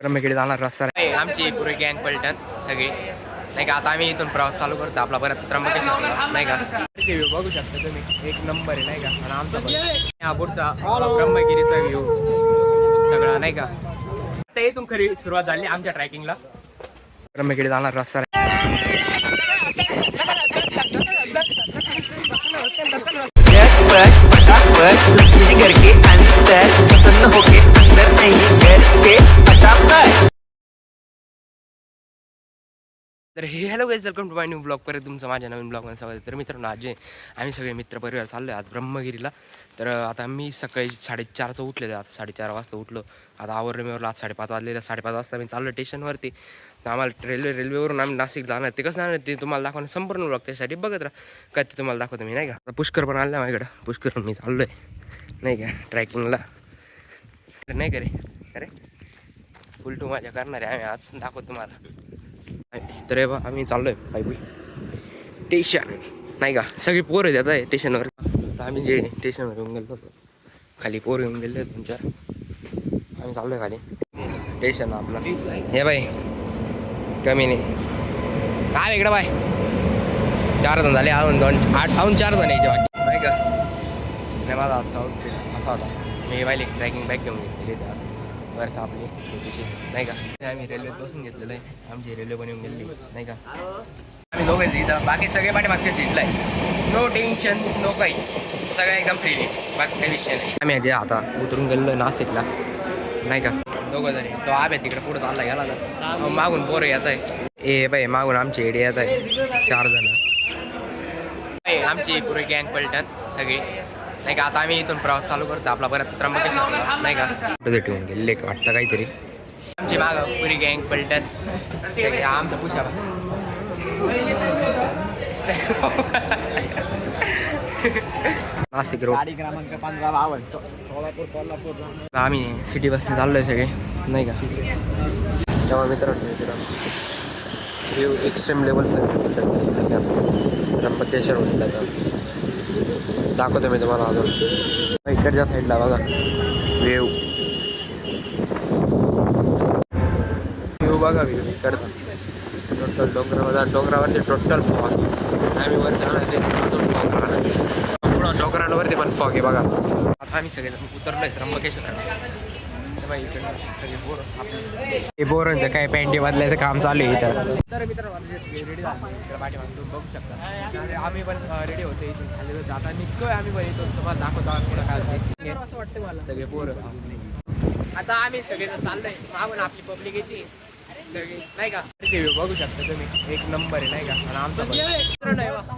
ब्रह्मगिरी जाणार रस्ता आमची पुरी गँग पलटण सगळी नाही का. आता आम्ही इथून प्रवास चालू करतो आपला परत त्र्यंबकेश्वरला नाही का. व्ह्यू बघू शकता तुम्ही, एक नंबर आहे नाही का. आणि आमचा पुढचा ब्रह्मगिरीचा व्ह्यू सगळा नाही का. आता इथून खरी सुरुवात झाली आमच्या ट्रॅकिंगला. ब्रह्मगिरी जाणार रस्ता तर हे hello guys, welcome to my new blog. परत तुमचं माझ्या नवीन ब्लॉगमध्ये स्वागत आहे. तर मित्रांनो, आज आम्ही सगळे मित्रपरिवार चाललो आहे आज ब्रह्मगिरीला. तर आता मी सकाळी 4:30चं उठलेलो आहे. आता 4:30 वाजता उठलो. आता आवरलं आज 5:30 वाजलेलं. 5:30 वाजता मी चाललो स्टेशनवरती. तर आम्हाला रेल्वेवरून आम्ही नाशिक जाणार. ते कसं जाणार ते तुम्हाला दाखवणं संपूर्ण ब्लॉग त्यासाठी बघत राहा. काय ते तुम्हाला दाखवतो मी नाही का. आता पुष्कर पण आलं माझ्याकडं. पुष्कर मी चाललो आहे नाही का ट्रॅकिंगला नाही का रे उलटू माझ्या करणार आहे आम्ही आज. दाखवतो तुम्हाला. तर आम्ही चाललो आहे पायी स्टेशन नाही का. सगळी पोरं जात आहे स्टेशनवर. तर आम्ही जे स्टेशनवर येऊन गेलो होतो खाली पोरं येऊन गेले तुमच्या. आम्ही चाललो आहे खाली स्टेशन आपला. हे बाई कमी नाही काय वेगळं बाय. 4 जण झाले अजून 4 जण यायचे बाकी नाही का. नाही माझा आजचा आउटफिट असा होता. मी पाहिले ट्रॅकिंग बॅग घेऊन घेतली वर्ष आपली छोटीशी नाही का. आम्ही रेल्वेत बसून घेतलेलं आहे. आमची रेल्वे पण येऊन गेली नाही का. आम्ही दोघेच इथं, बाकी सगळे पाठीमागच्या सीटला आहे. नो टेन्शन नो काही, सगळं एकदम फ्रीली, बाकी काही विषय नाही. आम्ही जे आता उतरून गेलो नाशिकला नाही का. दोघं जणी तो आब्या तिकडे पुढं चालला गेला तर मागून पोरं येत आहे. ए बाई मागून आमची एडी येत आहे 4 जण. आमची पुरी गँग पलटण सगळी नाही का. आता आम्ही इथून प्रवास चालू करतो आपला परत त्र्यंबकेश्वरला नाही का. ठेवून गेले वाटतं काहीतरी. आमची मागं पुरी गँग पलटण आमचा पुषा नाशिक रोड क्रमांक 15 सोलापूर कोल्हापूर. आम्ही सिटी बसने चाललो आहे सगळे नाही का. तेव्हा मित्रांनो व्ह्यू एक्स्ट्रीम लेवलचं आहे त्र्यंबकेश्वर म्हटलं तर. दाखवतो मी तुम्हाला अजून इकडच्या साईडला बघा व्ह्यू बघा व्ह्यू इकडचा. टोटल डोंगरावरती टोटल फॉग. आम्ही वर जाणार ते अजून फॉग राहणार पुढं डोंगरावरती पण फॉग आहे बघा. आता आम्ही सगळे उतरलो आहे त्र्यंबकेश्वरला. हे बोरांचं काय पॅन्टी बदलायचं काम चालू आहे इथं. तर मित्रांनो रेडी झालं पाठीमागे तुम्ही बघू शकता. आम्ही पण रेडी होतो इथून खाली होतो. आता निघतोय आम्ही पण इथून तुम्हाला दाखवतो आम्ही पुढं काय असं वाटतं मला. सगळे पोरं आता आम्ही सगळे चाललोय मागून आपली पब्लिक येते सगळी नाही का. व्ह्यू बघू शकता तुम्ही, एक नंबर आहे नाही का. आणि आमचा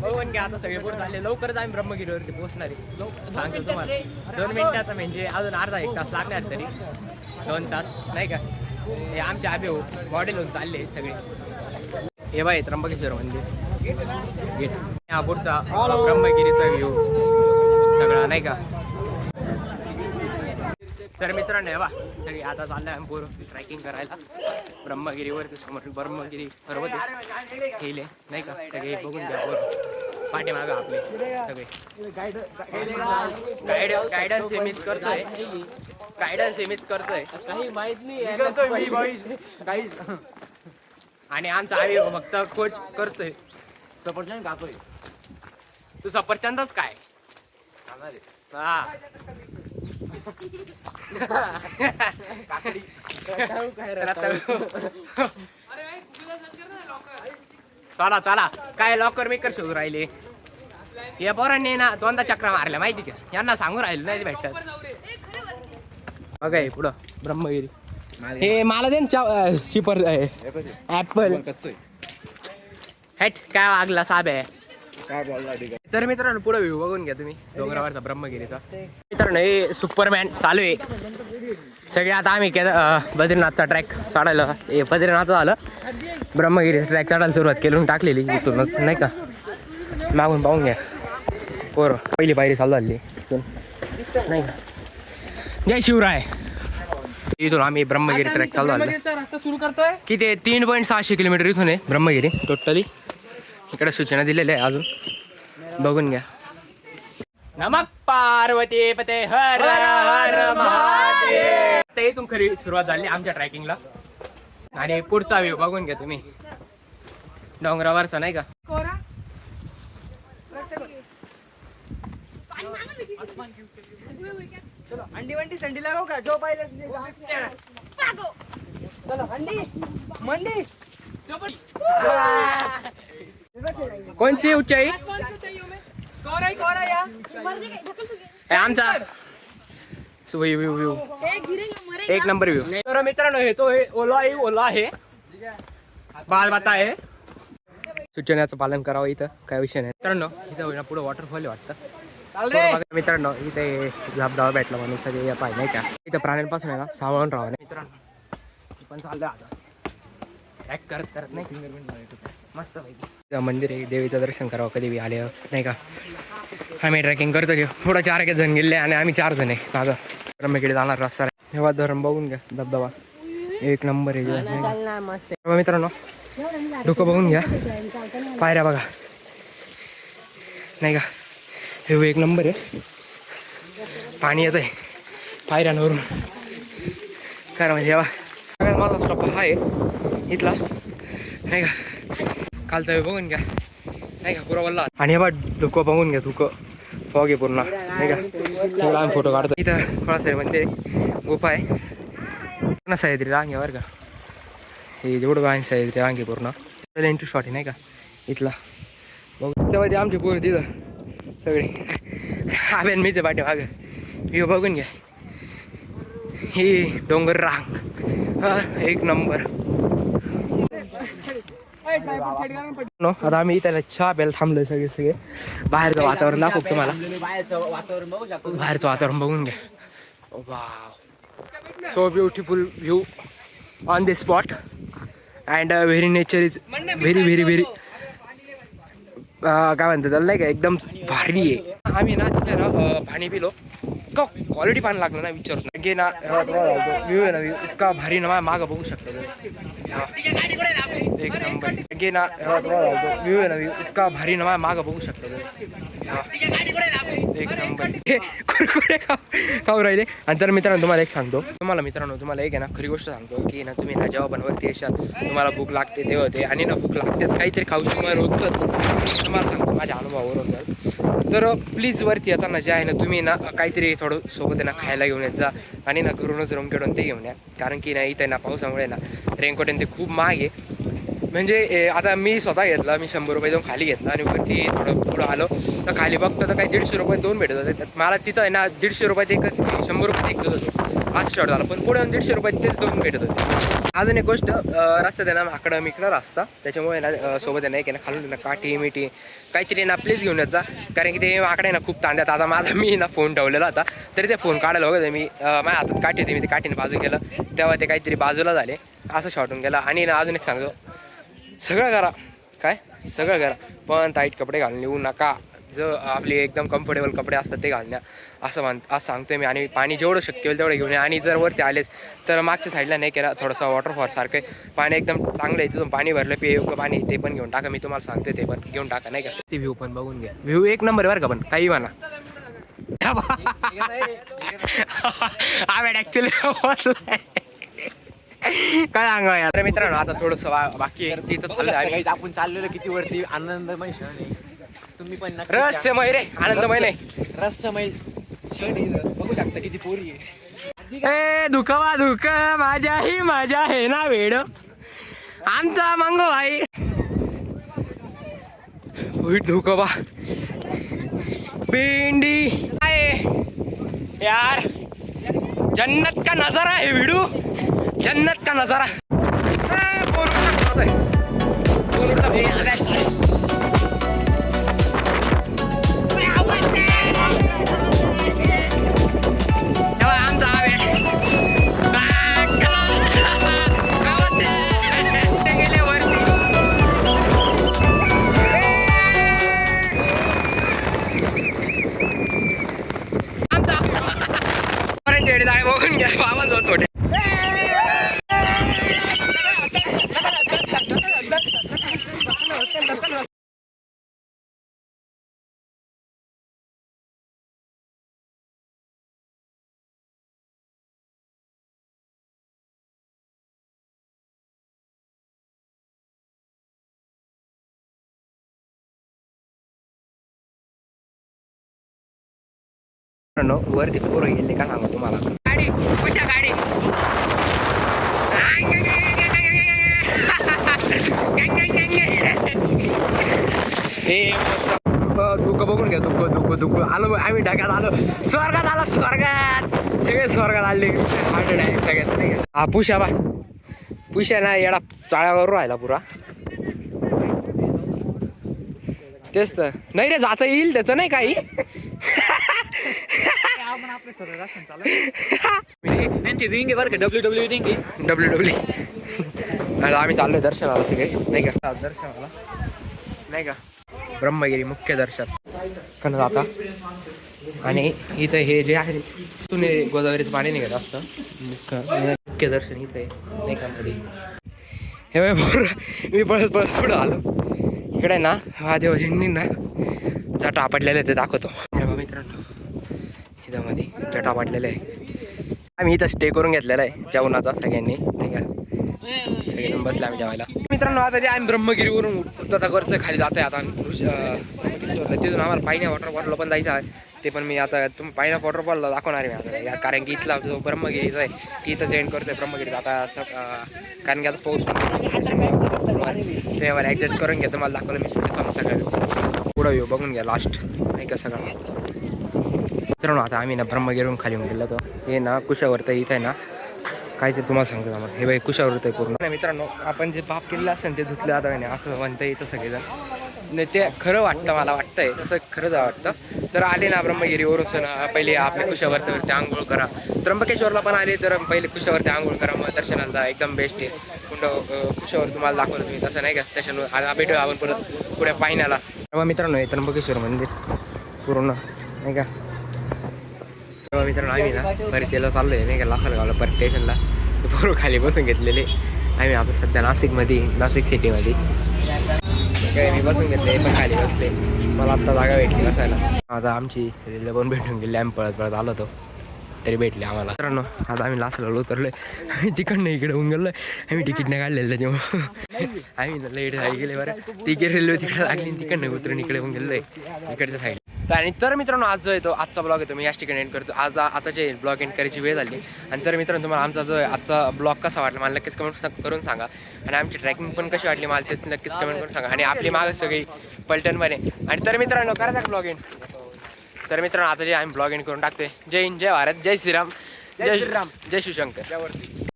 बघून घ्या. आता सगळे पोरं चालले. लवकरच आम्ही ब्रह्मगिरीवरती पोहोचणार आहे सांगतो तुम्हाला. 2 मिनिटाचा म्हणजे अजून अर्धा 1 तास लागणार तरी 2 तास नाही का. हे आमच्या आबे मॉडेल होऊन चालले सगळे. हे बाय त्र्यंबकेश्वर मंदिर गेट. हा पुढचा ब्रह्मगिरीचा व्ह्यू सगळा नाही का. तर मित्रांनो हे बा सगळी आता चाललंय आम्ही पूर्ण ट्रॅकिंग करायला ब्रह्मगिरीवरती. समोर ब्रह्मगिरी पर्वत केले नाही का. सगळे बघून घ्या पूर्ण पाठीमागं आपले सगळे गायडन्स सीमित करतोय. गायडन्स सीमित करतोय काही माहित नाही. आणि आमचा आम्ही फक्त कोच करतोय. सफरचंद खातोय. तू सफरचंदच काय हा चला चला काय लॉकर मेकर शोधू राहिले. या पोरांनी ना 2दा चक्रा मारल्या माहिती का. यांना सांगू राहिलो नाही भेटत. बघा पुढं ब्रह्मगिरी. हे मला दे शिपर ऍपल हॅट काय वागला साब आहे काय बोलला. तर मित्रांनो पुढे व्ह्यू बघून घ्या तुम्ही डोंगरावरचा ब्रह्मगिरीचा. मित्रांनो हे सुपरमॅन चालू आहे सगळे. आता आम्ही बद्रीनाथचा ट्रॅक चढायला हे बद्रीनाथ झालं ब्रह्मगिरीचा ट्रॅक चढायला सुरुवात केली टाकलेली इथूनच नाही का. मागून पाहून घ्या पोरं पहिली पायरी चालू झाली नाही का. जय शिवराय. इथून आम्ही ब्रह्मगिरी ट्रॅक चालू झाला. रस्ता सुरू करतोय किती 3.600 किलोमीटर इथून आहे ब्रह्मगिरी टोटली. इकडे सूचना दिलेल्या आहे अजून बघून घ्या. नमक पार्वती पते हर हर महादेव. इथून खरी सुरुवात झाली आमच्या ट्रॅकिंगला आणि पुढचा व्ह्यू बघून घ्या तुम्ही, डोंगरावरचा नाही का. अंडी वंडी संडी लगाओ का जो पाहिजे चलो अंडी मंडी कोणची उंचाई आमचा व्ह्यू एक नंबर व्ह्यू. तर मित्रांनो हे तो ओला आहे बाल बाता आहे. सूचनेचं पालन करावं, इथं काय विषय नाही मित्रांनो. इथं होईना पुढे वॉटरफॉल वाटतं मित्रांनो. इथे धबधबा भेटला म्हणून सगळे पाहिजे नाही का. इथं प्राण्यांपासून आहे ना सावळून राहावं नाही मित्रांनो. पण चाललं आता ॲक करत नाही मस्त पैकी. मंदिर आहे, देवीचं दर्शन करावं कधी आले नाही का. आम्ही ट्रेकिंग करतो घेऊ थोडं 4 जण गेले आणि आम्ही 4 जण आहे कागं. ब्रह्मगिरी जाणार रस्ता तेव्हा धरण बघून घ्या, धबधबा एक नंबर आहे मस्त मित्रांनो. डोकं बघून घ्या, पायऱ्या बघा नाही का. हे एक नंबर आहे, पाणी येत आहे पायऱ्यांवरून. काय म्हणजे सगळ्यात माझा स्टॉप हा आहे इथला नाही का. कालचा वेळ बघून घ्या नाही का, पुरा वल्ला. आणि हे बघ धुकं बघून घ्या, धुकं फॉग आहे पूर्ण नाही का. तेवढा आम्ही फोटो काढतो. इथं थोडासा म्हणजे गुफा आहे पूर्ण सह्याद्री रांगे बरं का. हे जेवढं आहे सह्याद्री रांगे पूर्ण एंट्री शॉट आहे नाही का इथला. बघू तेव्हा ते आमची पोरं तिथं सगळे आवेन मीचे पाठी मागं. व्ह्यू बघून घ्या, ही डोंगर रांग एक नंबर. आता आम्ही इथं चहा प्यायला थांबलोय सगळे. बाहेरचं वातावरण दाखवू तुम्हाला. बाहेरचं वातावरण बघून घ्या. Wow, so beautiful view on this spot and very nature is very काय म्हणतात त्याला नाही का, एकदम भारी आहे. आम्ही ना तिथे ना पाणी पिलो, इतका क्वालिटी पाणी लागलं ना विचारत ना की ना. व्ह्यू आहे ना, इतका भारी ना मागं बघू शकता एक नंबर की ना. व्ह्यू आहे ना, इतका भारी ना मागं बघू शकता एक नंबर. कुरकुरे खाऊ राहिले. आणि तर मित्रांनो तुम्हाला एक सांगतो, तुम्हाला एक आहे ना खरी गोष्ट सांगतो की ना, तुम्ही ना जेव्हा पण वरती येशाल तुम्हाला भूक लागते ते होते आणि ना भूक लागतेच काहीतरी खाऊ तुम्हाला होतंच. तुम्हाला सांगतो माझ्या अनुभवावरून. तर प्लीज वरती येताना जे आहे ना तुम्ही ना काहीतरी थोडं सोबत आहे ना खायला घेऊन येत जा आणि ना घरूनच रूम केडून ते घेऊन या. कारण की नाही इथे ना पावसामुळे ना रेनकोट ते खूप महाग आहे. म्हणजे आता मी स्वतः घेतला, मी 100 रुपये जाऊन खाली घेतला आणि वरती थोडं पुढं आलो तर खाली बघतो तर काही 150 रुपये 2 भेटत होते. मला तिथं आहे ना 150 रुपयात एक 100 रुपयात एक देत होतो. आज शॉर्ट झाला पण पुढे 150 रुपयात तेच 2 भेटत होते. अजून एक गोष्ट, रस्त्यात आहे ना माकडं मिकडं रस्ता, त्याच्यामुळे ना सोबत आहे ना एक आहे ना खालून ना काठी मिठी काहीतरी ना प्लीज घेऊन येत जा. कारण की ते माकडे ना खूप तांद्यात. आता माझा मी ना फोन ठेवलेला होता तरी ते फोन काढायला बघत मी माझ्या हातात काठी होती, मी ते काठीने बाजू केलं तेव्हा ते काहीतरी बाजूला झाले, असं शॉर्टून गेला. आणि ना अजून एक सांगतो, सगळं करा काय सगळं करा पण टाईट कपडे घालून येऊ नका. जो आपले एकदम कम्फर्टेबल कपडे असतात ते घालण्या असं सांगतोय मी. आणि पाणी जेवढं शक्य होईल तेवढं घेऊन या. आणि जर वरती आलेच तर मागच्या साईडला नाही केला थोडंसं वॉटरफॉल सारखं पाणी एकदम चांगलं आहे, तिथून पाणी भरलं पेय पाणी ते पण घेऊन टाका. मी तुम्हाला सांगते ते पण घेऊन टाका नाही का. ती व्ह्यू पण बघून घ्या, व्ह्यू एक नंबर बरं का. पण काही म्हणा ॲक्च्युली काय सांगा यार मित्रांनो. आता थोडंसं बाकी आहे तिथं चाललं. आपण चाललेलो किती वरती आनंदमय क्षण आहे. तुम्ही पण रहस्यमय रे, आनंदमय नाही रहस्यमय क्षण आहे. बघू शकता किती पोरी आहे. ए धुकवा धुक माझ्याही माझ्या आहे ना वेड आमचा मंगो भाई. धुकवा भेंडी यार, जन्नत का नजारा है वीडू, जन्नत का नजारा. चेडे जाळे बघून घ्या बाबा जो थोडे. मित्रांनो वरती पोरं गेले का सांगू तुम्हाला. गाडी कुशा गाडी हे दुःख बघून घ्या. दुःख आलो आम्ही ढगात आलो. स्वर्गात आलो स्वर्गात. सगळे स्वर्गात आले. हार्ट अटॅक सगळ्यात नाही का. हा पुशा ना येडा चाळ्यावर राहिला पुरा. तेच तर नाही रे जाता येईल त्याचं नाही काही. रिंग बरं का WWE रिंग आता आम्ही चाललोय दर्शनाला सगळे नाही का. दर्शनाला नाही का ब्रह्मगिरी मुख्य दर्शन करणं जाता. आणि इथं हे जे आहे तुने गोदावरीचं पाणी निघत असतं. मुख्य दर्शन इथं आहे नाही का मध्ये. हे मी पळत पुढं आलो. इकडे ना महादेवजींनी ना जटा आपटलेले ते दाखवतो. मित्रांनो इथं मध्ये जटा आपटलेलं आहे. आम्ही इथं स्टे करून घेतलेला आहे जेवणाचा सगळ्यांनी नाही का. सगळे बसले आम्ही जेवायला. मित्रांनो आता जे आम्ही ब्रह्मगिरीवरून तथागरचं खाली जातो आहे. आता आम्ही तिथून आम्हाला पायन्या वॉटरफॉलला पण जायचं आहे. ते पण मी आता तुम्ही पायन्या वॉटरफॉलला दाखवणार आहे मी आता. कारण की इथला जो ब्रह्मगिरीचा आहे ती इथं एंड करतोय ब्रह्मगिरीचा आता. कारण की आता पाऊस त्यावर ॲडजस्ट करून घेतो. मला दाखवलं मी सगळं पुढं येऊ बघून घ्या लास्ट नाही का सगळं. मित्रांनो आता आम्ही ना ब्रह्मगिरीवरून खाली येऊन गेलो. तर हे ना कुशावर तर इथं आहे ना काहीतरी तुम्हाला सांगतो आम्हाला. हे बाई कुशावर आहे पूर्ण नाही. मित्रांनो आपण जे पाप केलेलं असतं ना ते धुतलं आता नाही असं म्हणता येतं सगळेजण. नाही ते खरं वाटतं मला वाटतंय तसं खरंच वाटतं. तर आले ना ब्रह्मगिरीवरून पहिले आपले कुशावरती आंघोळ करा. त्र्यंबकेश्वरला पण आले तर पहिले कुशावरती आंघोळ करा मग दर्शनाला एकदम बेस्ट आहे. कुशावर तुम्हाला दाखवलं तुम्ही तसं नाही का. त्याच्यानं भेटू आपण परत पुढे पायण्याला. तेव्हा मित्रांनो हे त्र्यंबकेश्वर मंदिर पूर्ण नाही का. तेव्हा मित्रांनो आम्ही ना परितेला चाललो आहे नाही का लासलगावला परत स्टेशनला. पूर्ण खाली बसून घेतलेले आम्ही आता सध्या नाशिक सिटीमध्ये काय मी बसून घेतले पण खाली बसले. मला आत्ता जागा भेटली बसायला. आता आमची रेल्वे पण भेटून गेली. आम्ही पळत आलो होतो तरी भेटले आम्हाला. मित्रांनो आता आम्ही लासलगावला उतरलोय. तिकडनं इकडे होऊन गेलोय. आम्ही तिकीट नाही काढलेलं त्याच्यामुळे आम्ही लेट झाली गेले बरं. तिकीट रेल्वे तिकडे लागली तिकडनं उतरून इकडे होऊन गेलोय इकडच्या साईड. आणि तर मित्रांनो आज जो आहे तो आजचा ब्लॉग आहे तो मी याच ठिकाणी एंड करतो. आता जे ब्लॉग एंड करायची वेळ झाली. आणि तर मित्रांनो तुम्हाला आमचा जो आहे आजचा ब्लॉग कसा वाटला मला नक्कीच कमेंट करून सांगा. आणि आमची ट्रॅकिंग पण कशी वाटली मला तेच नक्कीच कमेंट करून सांगा. आणि आपली मागं सगळी पलटण बने. आणि तर मित्रांनो करायचा ब्लॉग एंड. तर मित्रांनो आता जे आम्ही ब्लॉग एंड करून टाकतोय. जय हिंद जय भारत जय श्रीराम जय शिवशंकर.